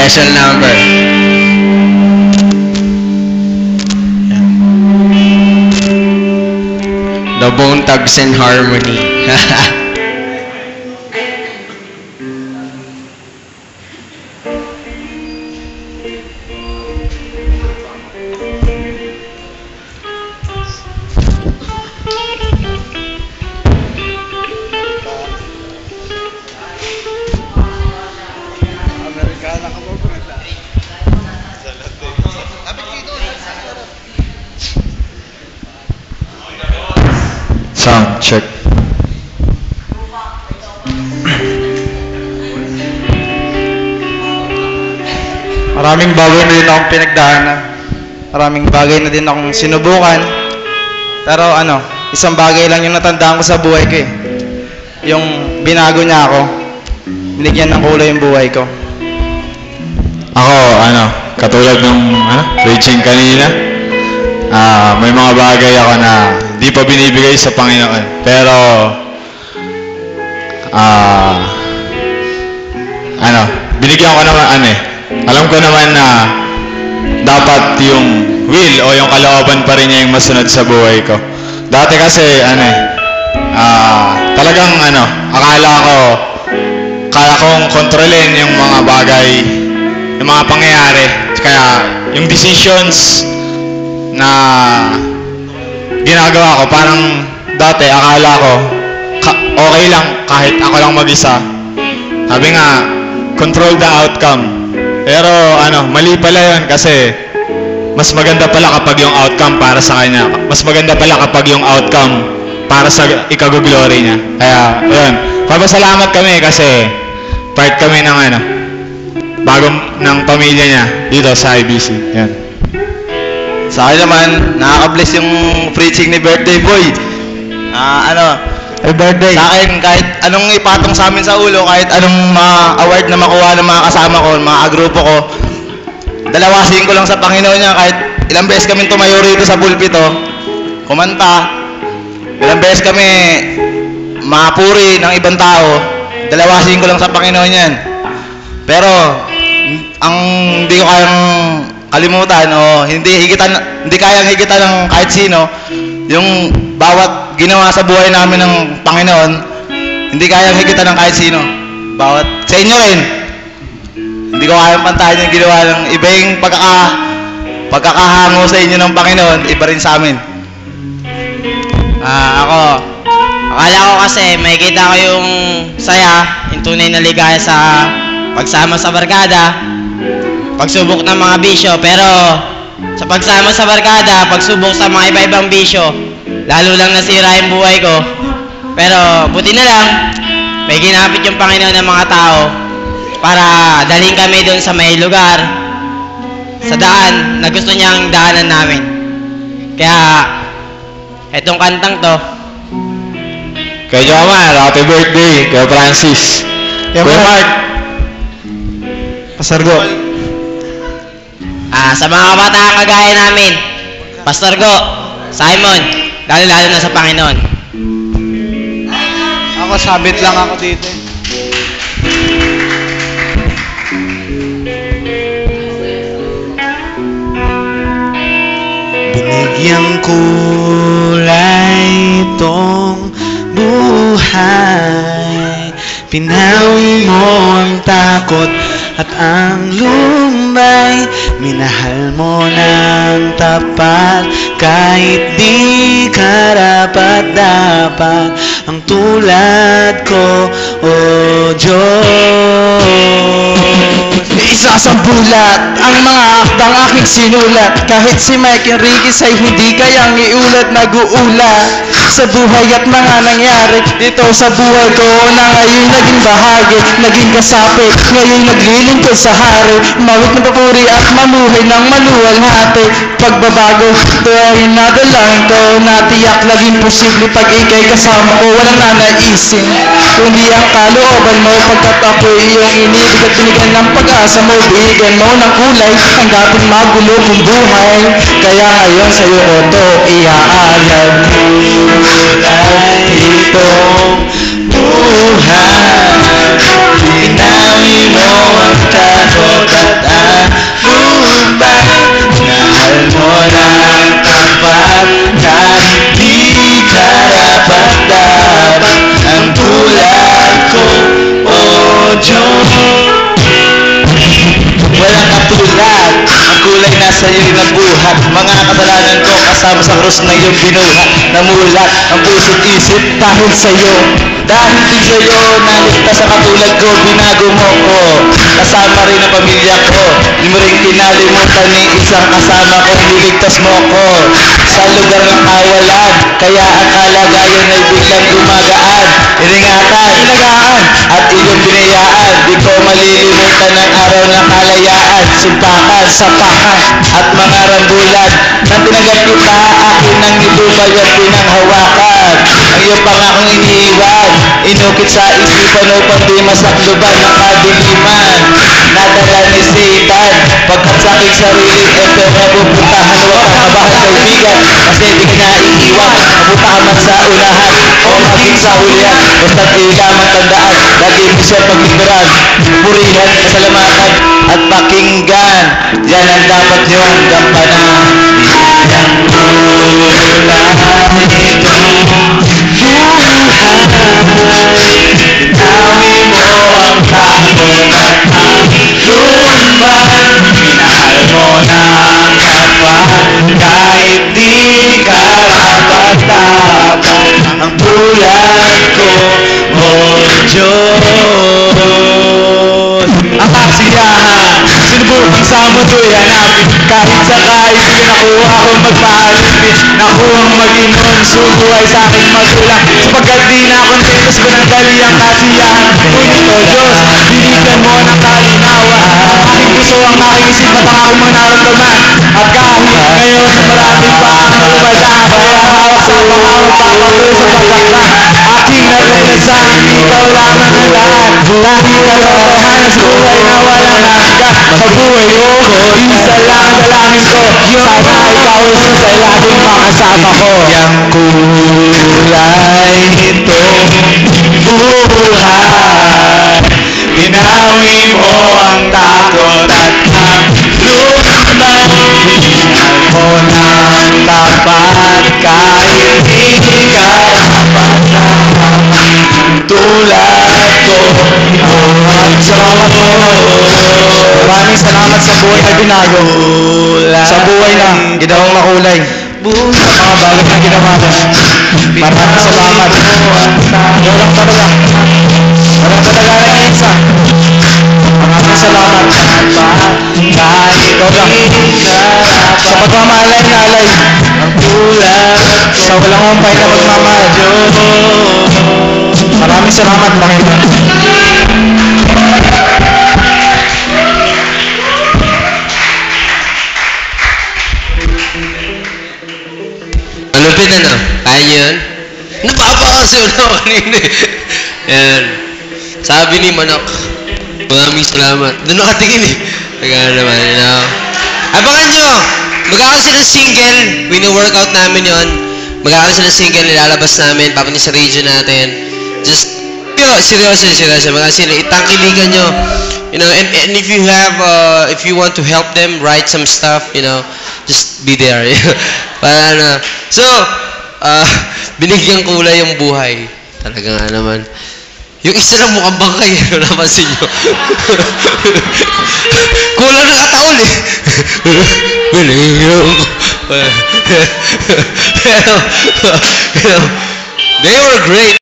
special number. The Bone Thugs and Harmony. Sound check. Maraming bagay na din akong pinagdaanan. Maraming bagay na din akong sinubukan. Pero isang bagay lang yung natandaan ko sa buhay ko eh. Yung binago niya ako. Binigyan ng kulay yung buhay ko. Ako, katulad ng preaching kanina, may mga bagay ako na di pa binibigay sa Panginoon. Pero, binigyan ko naman, alam ko naman na dapat yung will o yung kalooban pa rin niya yung masunod sa buhay ko. Dati kasi, talagang, kaya kong kontrolin yung mga bagay, yung mga pangyayari. Kaya, yung decisions na ginagawa ko, parang dati akala ko okay lang kahit ako lang mag-isa. Sabi nga, control the outcome. Pero mali pala yun kasi mas maganda pala kapag yung outcome para sa kanya. Mas maganda pala kapag yung outcome para sa ikaguglory niya. Kaya, yun. Papasalamat kami kasi part kami ng bagong ng pamilya niya dito sa IBC. Yan. Sa akin naman, nakaka-bless yung preaching ni Birthday Boy. Happy birthday. Sa akin, kahit anong ipatong sa amin sa ulo, kahit anong mga award na makuha ng mga kasama ko, mga agrupo ko, dalawasin ko lang sa Panginoon niya. Kahit ilang beses kami tumayo rito sa pulpito, kumanta, ilang beses kami mapuri ng ibang tao, dalawasin ko lang sa Panginoon yan. Pero, ang hindi ko kayang kalimutan o hindi kayang higitan ng kahit sino, yung bawat ginawa sa buhay namin ng Panginoon, hindi kayang higitan ng kahit sino. Bawat sa inyo rin, hindi ko kayang pantahin yung ginawa ng iba yung pagkakahango sa inyo ng Panginoon, iba rin sa amin. Akala ko kasi makikita ko yung saya, yung tunay na ligaya sa pagsama sa barkada, pagsubok ng mga bisyo. Pero sa pagsama sa barkada, pagsubok sa mga iba-ibang bisyo, lalo lang nasira yung buhay ko. Pero buti na lang, may ginapit yung Panginoon ng mga tao para dalhin kami doon sa may lugar, sa daan na gusto niyang daanan namin. Kaya etong kantang to, Kay Jomar, happy birthday. Kay Francis. Kay Mark. Pasargo. sa mga kabataan kagaya namin, Pastor Go, Simon, lalo-lalo na sa Panginoon. Ako, sabit lang ako dito. Binigyang kulay itong buhay, pinawi mo ang takot at ang lumbay, minahal mo ng tapat kahit di karapat-dapat ang tulad ko, O Diyos. Isasambulat ang mga akdang aking sinulat, kahit si Mike Enriquez ay hindi kayang iulat. Nag-uulat sa buhay at mga nangyari dito sa buhay ko na ngayon naging bahagi, naging kasapit, ngayon naglilingkod sa hari, mawit ng papuri at mamuhay ng maluwalhati. Pagbabago, ito ay nadalangin ko, natiyak naging posible pag ikay kasama ko. Walang nanaisin kundi ang kalooban mo, pagkat ako'y iyong inibig at binigyan ng pag-asa mo, bigyan mo ng kulay ang dating magulo kong buhay. Kaya ngayon sa'yo ko to iaalab, kulay itong buhay, pinawi mo ang takot at sa iyo'y nabuhat. Mga kasalanan ko kasama sa krus na iyong binuhat. Namulat ang puso't isip dahil sa'yo. Dahil din sa'yo, naligtas sa katulad ko, binago mo ko. Kasama rin ang pamilya ko. Hindi mo rin kinalimutan ni isang kasama ko, niligtas mo ko. Sa lugar ng kawalan, kaya ang kalagayan ay biglang gumagaan. Iningatan, inagaan, at iyong binayaan. Di ko malilimutan ang araw ng kalayaan. Sumpakan, sapakan, at mga rambulan. Nang tinanggap kita, akin ang nilubay at pinanghawakan. Ang iyong pangakong iniiwan, inukit sa isipan upang di masakluban ng kadiliman. Nadala ni Satan, pagkat sa aking sarili, eto na pupuntahan. Huwag kang kabahan, kaibigan, kasi di ka na iiwan. Mapunta ka man sa unahan, o maging sa hulihan. Basta't di lamang tandaan, lagi mo siya paglingkuran. Purihan, kasalamatan, at pakinggan. Yan ang dapat niyong gampanan. Yang mula itong Binawi mo ang takot at ang lumban. Minahal mo ng kapal kahit di karapat-dapat. Ang tulad ko, oh Diyos. Ang kasiyahan, sinubukang sa mundo'y hanapin. Kahit sakay, di nakuha kong magpaalipin. Nakuhang mag-inom, sugo ay sa aking magulang. Sapagkat di na kontentos ko ng dali ang kasiyahan. Ngunit o Diyos, binigyan mo ng kalinawan. Ang aking puso, ang aking isip at ang aking mga naramdaman. At kahit ngayon na marami pa ang lumadaan, kaya hawak sa pangawag, papatuloy sa pagkakla. Aking naranasan, ikaw lamang ang lahat. Dahil kalokohan sa buhay na walang hanggan. Sa buhay ko, isa lang ang dalangin ko. Sana ikaw sa laging makasama ko. Yang kulay itong buhay. Binawi mo ang takot at ang lumban. Binal mo ng tapat kahit hindi ka napatama. Tulad ko, ang Diyos. Maraming salamat sa buhay na binago. Sa buhay na ginawang makulay. Sa mga bagay na ginawa mo. Maraming salamat. Ikaw lang talaga. Walang kadagalan ng isa. Maraming salamat. Ikaw lang. Sa pagmamaalay-nalay. Sa walang humpay na pagmamahal. Maraming salamat, Panginoon. Malupit ano? Kaya niyo yun? Napapakasaw na ako kanina eh. Yan. Sabi ni Manok, maraming salamat. Doon nakatingin eh. Taga naman, you know. Abangan nyo! Magkakaroon sila ng single. Wino-workout namin yon. Magkakaroon sila ng single. Nilalabas namin. Papunta sa region natin. Just, seryoso. Mga sila, itangkiligan nyo. You know, and if you have, if you want to help them write some stuff, you know, just be there. Para na. So, binigyan kulay yung buhay. Talaga nga naman. Yung isa lang mukhang bangkay, napansin nyo. Kulang ng kataol eh. Pero, they were great.